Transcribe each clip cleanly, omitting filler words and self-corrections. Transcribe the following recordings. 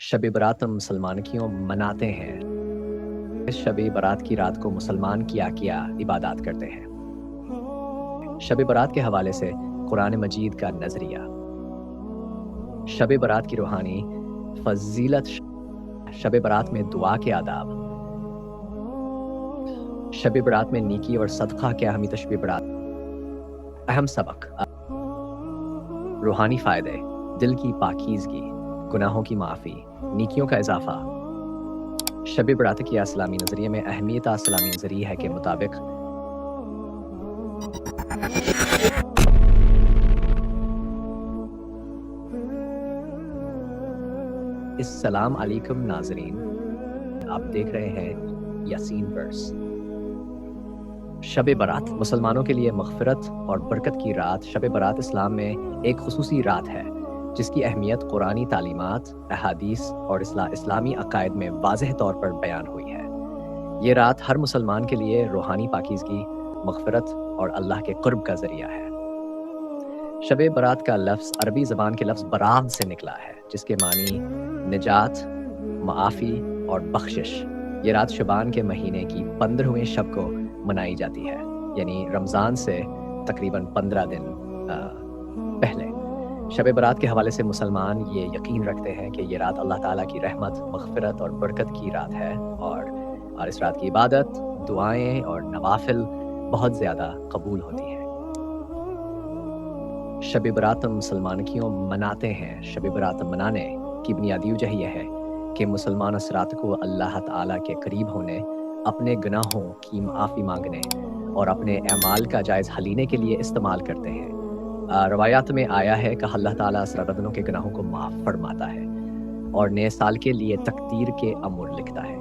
शब बरात मुसलमान क्यों मनाते हैं? इस शब बरात की रात को मुसलमान क्या इबादत करते हैं? शब बरात के हवाले से कुरान मजीद का नज़रिया। शब बरात की रूहानी फजीलत। शब बरात में दुआ के आदाब। शब बरात में नेकी और सदका क्या अहमियत शब बरात। अहम सबक। रूहानी फ़ायदे, दिल की पाकीज़गी, गुनाहों की माफ़ी, नेकियों का इजाफ़ा। शब बरात की इस्लामी नज़रिए में अहमियत इस्लामी नज़रिए है के मुताबिक अस्सलाम अलैकुम नाज़रीन, आप देख रहे हैं यासीन वर्स। शब बरात मुसलमानों के लिए मग़फ़िरत और बरकत की रात। शब बरात इस्लाम में एक ख़ुसूसी रात है जिसकी अहमियत कुरानी तालीमात, अहादीस और इस्लामी अक़ायद में वाज़ेह तौर पर बयान हुई है। ये रात हर मुसलमान के लिए रूहानी पाकीज़गी, मग़फ़िरत और अल्लाह के क़ुर्ब का ज़रिया है। शब बरात का लफ्ज़ अरबी ज़बान के लफ्ज़ बरात से निकला है जिसके मानी निजात, माफ़ी और बख्शिश। ये रात शबान के महीने की 15वें शब को मनाई जाती है, यानी रमज़ान से तकरीबन 15 दिन पहले। शब बरात के हवाले से मुसलमान ये यकीन रखते हैं कि ये रात अल्लाह ताला की रहमत, मग़फ़िरत और बरकत की रात है और इस रात की इबादत, दुआएं और नवाफिल बहुत ज़्यादा कबूल होती हैं। शब बरात मुसलमान क्यों मनाते हैं? शब बरात मनाने की बुनियादी वजह यह है कि मुसलमान इस रात को अल्लाह ताला के करीब होने, अपने गुनाहों की माफ़ी मांगने और अपने अमाल का जायज़ हलीने के लिए इस्तेमाल करते हैं। रवायात में आया है कि अल्लाह ताला असराबदनों के गुनाहों को माफ़ फरमाता है और नए साल के लिए तकदीर के अमूर लिखता है।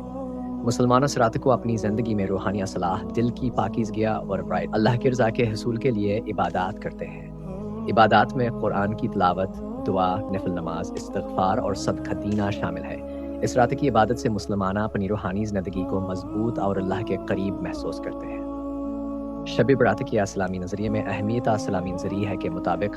मुसलमान इस रात को अपनी ज़िंदगी में रूहानी असलाह, दिल की पाकीज़गियाँ और अल्लाह की रज़ा के हसूल के लिए इबादत करते हैं। इबादत में कुरान की तिलावत, दुआ, नफिल नमाज, इस्तिग़फ़ार और सदका देना शामिल है। इस रात की इबादत से मुसलमान अपनी रूहानी ज़िंदगी को मजबूत और अल्लाह के करीब महसूस करते हैं। शब बरात की इस्लामी नज़रिए में अहमियत इस्लामी नज़रिए है के मुताबिक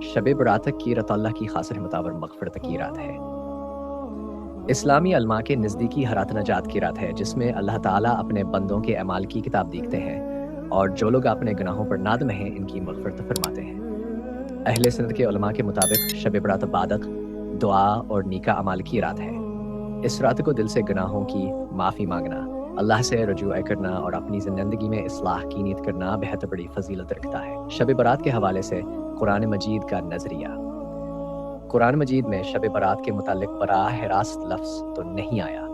शब बरात की रात अल्लाह की खास रहमत और मग़फ़िरत की रात है। इस्लामी अलमा के नज़दीकी हरात नजात की रात है जिसमें अल्लाह ताला अपने बंदों के अमाल की किताब देखते हैं और जो लोग अपने गुनाहों पर नादम हैं इनकी मग़फ़िरत फरमाते हैं। अहले सुन्नत के उलमा के मुताबिक शब बरात इबादत, दुआ और नेक अमाल की रात है। इस रात को दिल से गुनाहों की माफ़ी मांगना, अल्लाह से रुजू करना और अपनी ज़िंदगी में इस्लाह की नीयत करना बेहद बड़ी फजीलत रखता है। शब बरात के हवाले से कुरान मजीद का नज़रिया। कुरान मजीद में शब बरात के मुतालिक बराह रास्त लफ्ज़ तो नहीं आया,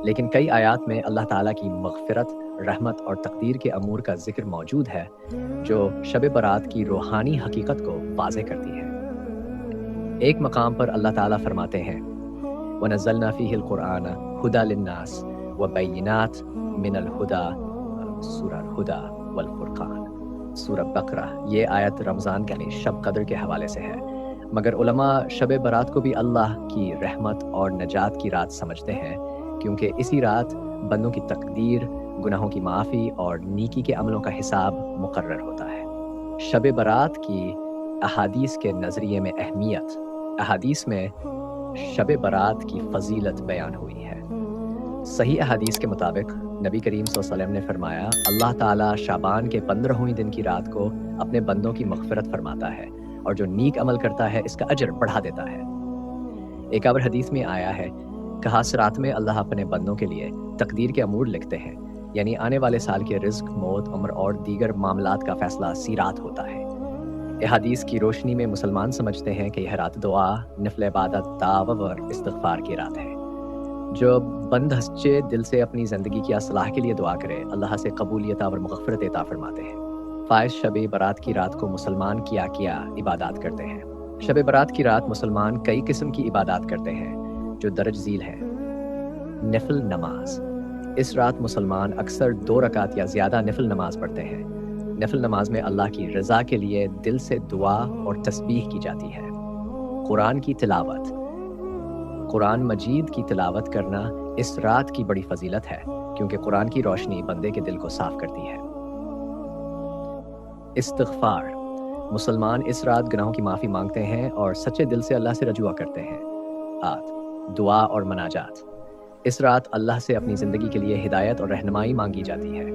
लेकिन कई आयात में अल्लाह ताला की मग़फ़िरत, रहमत और तक़दीर के अमूर का ज़िक्र मौजूद है जो शब बरात की रूहानी हकीकत को वाज़ेह करती है। एक मकाम पर अल्लाह ताला फरमाते हैं, वनज़्ज़लना फ़ीहिल क़ुरआन हुदा लिन्नास व बय्यिनात मिनल हुदा, सूरह हुदा वल फ़ुरक़ान, सूरह बकरा। ये आयत रमज़ान यानी शब कद्र के हवाले से है, मगर उलमा शब बरात को भी अल्लाह की रहमत और नजात की रात समझते हैं क्योंकि इसी रात बंदों की तकदीर, गुनाहों की माफ़ी और नेकी के अमलों का हिसाब मुकर्रर होता है। शब बरात की अहादीस के नज़रिए में अहमियत। अहादीस में शब बरात की फ़जीलत बयान हुई है। सही अहादीस के मुताबिक नबी करीम सल्लल्लाहु अलैहि वसल्लम ने फरमाया, अल्लाह ताला शाबान के 15वें दिन की रात को अपने बंदों की मग़फ़िरत फरमाता है और जो नेक अमल करता है इसका अजर बढ़ा देता है। एक और हदीस में आया है, कहा इस रात में अल्लाह अपने बंदों के लिए तकदीर के अमूर लिखते हैं, यानी आने वाले साल के रिज़्क़, मौत, उम्र और दीगर मामलात का फ़ैसला इसी रात होता है। यह हदीस की रोशनी में मुसलमान समझते हैं कि यह रात दुआ, नफ़िल इबादत, तावब और इस्तिग़फ़ार की रात है। जो बंद सच्चे दिल से अपनी ज़िंदगी की असलाह के लिए दुआ करे, अल्लाह से कबूलियत और मग़फ़िरत अता फरमाते हैं। फ़ाइज़ शब बरात की रात को मुसलमान क्या इबादत करते हैं? शब बरात की रात मुसलमान कई किस्म की इबादत करते हैं जो दर्ज झील हैं। नफिल नमाज। इस रात मुसलमान अक्सर 2 रकात या ज़्यादा नफिल नमाज पढ़ते हैं। नफिल नमाज में अल्लाह की रज़ा के लिए दिल से दुआ और तस्बीह की जाती है। कुरान की तिलावत। कुरान मजीद की तिलावत करना इस रात की बड़ी फजीलत है क्योंकि कुरान की रोशनी बंदे के दिल को साफ करती है। इस्तिग़फ़ार। मुसलमान इस रात गुनाहों की माफ़ी मांगते हैं और सच्चे दिल से अल्लाह से रजुआ करते हैं। دعا اور مناجات۔ اس رات اللہ سے اپنی زندگی کے لیے ہدایت اور رہنمائی مانگی جاتی ہے۔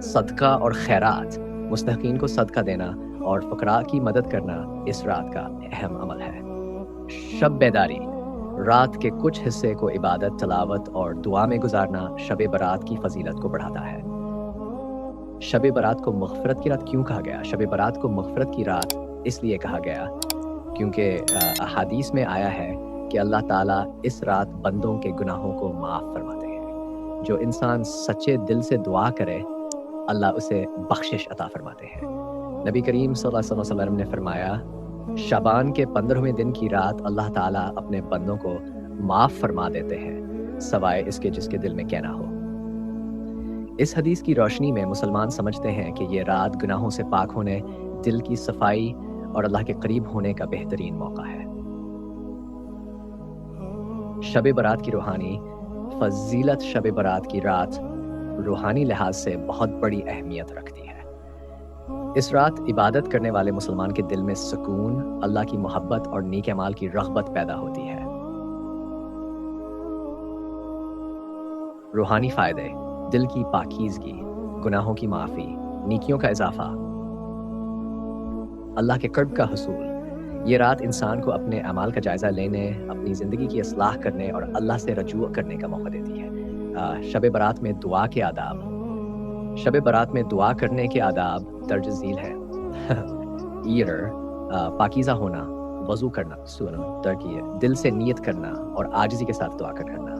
صدقہ اور خیرات، مستحقین کو صدقہ دینا اور فقراء کی مدد کرنا اس رات کا اہم عمل ہے۔ شب بیداری، رات کے کچھ حصے کو عبادت، تلاوت اور دعا میں گزارنا شب برات کی فضیلت کو بڑھاتا ہے۔ شب برات کو مغفرت کی رات کیوں کہا گیا؟ شب برات کو مغفرت کی رات اس لیے کہا گیا کیونکہ احادیث میں آیا ہے کہ اللہ تعالیٰ اس رات بندوں کے گناہوں کو معاف فرماتے ہیں۔ جو انسان سچے دل سے دعا کرے اللہ اسے بخشش عطا فرماتے ہیں۔ نبی کریم صلی اللہ علیہ وسلم نے فرمایا، شعبان کے 15ویں دن کی رات اللہ تعالیٰ اپنے بندوں کو معاف فرما دیتے ہیں سوائے اس کے جس کے دل میں کہنا ہو۔ اس حدیث کی روشنی میں مسلمان سمجھتے ہیں کہ یہ رات گناہوں سے پاک ہونے، دل کی صفائی اور اللہ کے قریب ہونے کا بہترین موقع ہے۔ شب برات کی روحانی فضیلت، شب برات کی رات روحانی لحاظ سے بہت بڑی اہمیت رکھتی ہے۔ اس رات عبادت کرنے والے مسلمان کے دل میں سکون، اللہ کی محبت اور نیک اعمال کی رغبت پیدا ہوتی ہے۔ روحانی فائدے: دل کی پاکیزگی، گناہوں کی معافی، نیکیوں کا اضافہ، اللہ کے قرب کا حصول۔ یہ رات انسان کو اپنے اعمال کا جائزہ لینے، اپنی زندگی کی اصلاح کرنے اور اللہ سے رجوع کرنے کا موقع دیتی ہے۔ شب برات میں دعا کے آداب۔ شب برات میں دعا کرنے کے آداب درج ذیل ہیں۔ پاکیزہ ہونا، وضو کرنا، دل سے نیت کرنا اور عاجزی کے ساتھ دعا کرنا،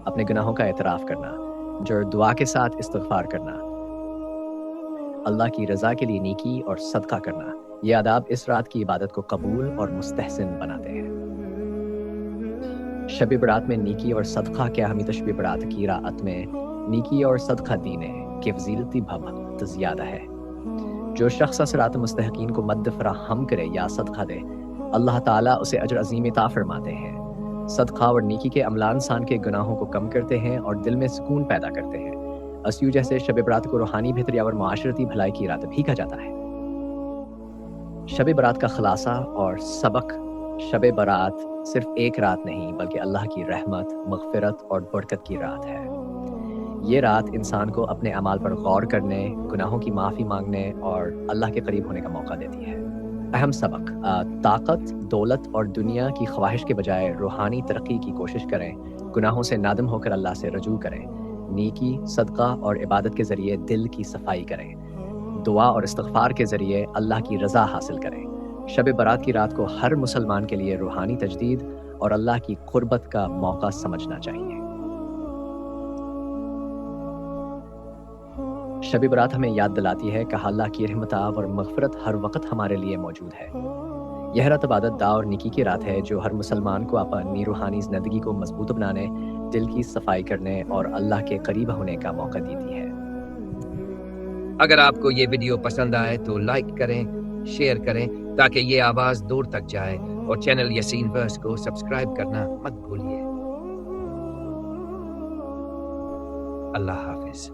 اپنے گناہوں کا اعتراف کرنا، جو دعا کے ساتھ استغفار کرنا، اللہ کی رضا کے لیے نیکی اور صدقہ کرنا۔ یہ آداب اس رات کی عبادت کو قبول اور مستحسن بناتے ہیں۔ شب برات میں نیکی اور صدقہ کے اہمیت شب برات کی رات میں نیکی اور صدقہ دینے کی فضیلتی بہت زیادہ ہے۔ جو شخص صراط مستحقین کو مد فراہم کرے یا صدقہ دے، اللہ تعالیٰ اسے اجر عظیم عطا فرماتے ہیں۔ صدقہ اور نیکی کے عمل انسان کے گناہوں کو کم کرتے ہیں اور دل میں سکون پیدا کرتے ہیں۔ اسیو جیسے شب برات کو روحانی بہتری اور معاشرتی بھلائی کی رات بھی کہا جاتا ہے۔ شب برات کا خلاصہ اور سبق: شب برات صرف ایک رات نہیں بلکہ اللہ کی رحمت، مغفرت اور برکت کی رات ہے۔ یہ رات انسان کو اپنے اعمال پر غور کرنے، گناہوں کی معافی مانگنے اور اللہ کے قریب ہونے کا موقع دیتی ہے۔ اہم سبق: طاقت، دولت اور دنیا کی خواہش کے بجائے روحانی ترقی کی کوشش کریں، گناہوں سے نادم ہو کر اللہ سے رجوع کریں، نیکی، صدقہ اور عبادت کے ذریعے دل کی صفائی کریں، دعا اور استغفار کے ذریعے اللہ کی رضا حاصل کریں۔ شب برات کی رات کو ہر مسلمان کے لیے روحانی تجدید اور اللہ کی قربت کا موقع سمجھنا چاہیے۔ شب برات ہمیں یاد دلاتی ہے کہ اللہ کی رحمت اور مغفرت ہر وقت ہمارے لیے موجود ہے۔ یہ رات عبادت، دعا اور نیکی کی رات ہے جو ہر مسلمان کو اپنی روحانی زندگی کو مضبوط بنانے، دل کی صفائی کرنے اور اللہ کے قریب ہونے کا موقع دیتی ہے۔ اگر آپ کو یہ ویڈیو پسند آئے تو لائک کریں، شیئر کریں تاکہ یہ آواز دور تک جائے، اور چینل یاسین ورس کو سبسکرائب کرنا مت بھولیے۔ اللہ حافظ۔